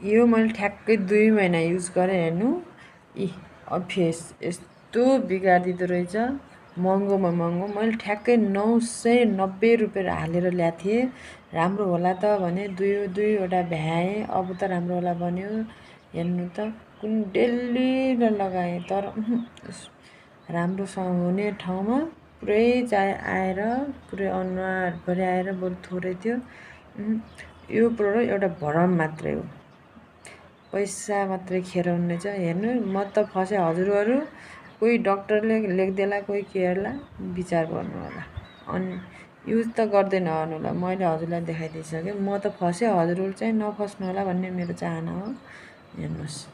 यो मैले ठ्याक्कै 2 महिना युज गरेँ हेर्नु। फेस यस्तो बिगारिदिँदो रहेछ। महँगोमा महँगो मैले ठ्याक्कै 990 रुपियाँ हालेर ल्याएको थिएँ। राम्रो होला त भने दुईवटा भ्याएँ। अब त राम्रो होला बन्यो। हेर्नु त कुन डेली लगाएँ तर राम्रोसँग हुने ठाउँमा पुरै आएर पुरै अनुहारभरि आएर बरु थोरै थियो। यो प्रोडक्ट एउटा भरम मात्रै हो, पैसा मात्रै खेर हुने छ। हेर्नु म त फसेँ। हजुरहरू कोही डक्टरले लेखिदिएला कोही केयरला विचार गर्नु होला। अनि युज त गर्दै नगर्नु होला। मैले हजुरलाई देखाइदिइसकेँ। म त फसेँ, हजुरहरू चाहिँ नफस्नु होला भन्ने मेरो चाहना हो। हेर्नुहोस्।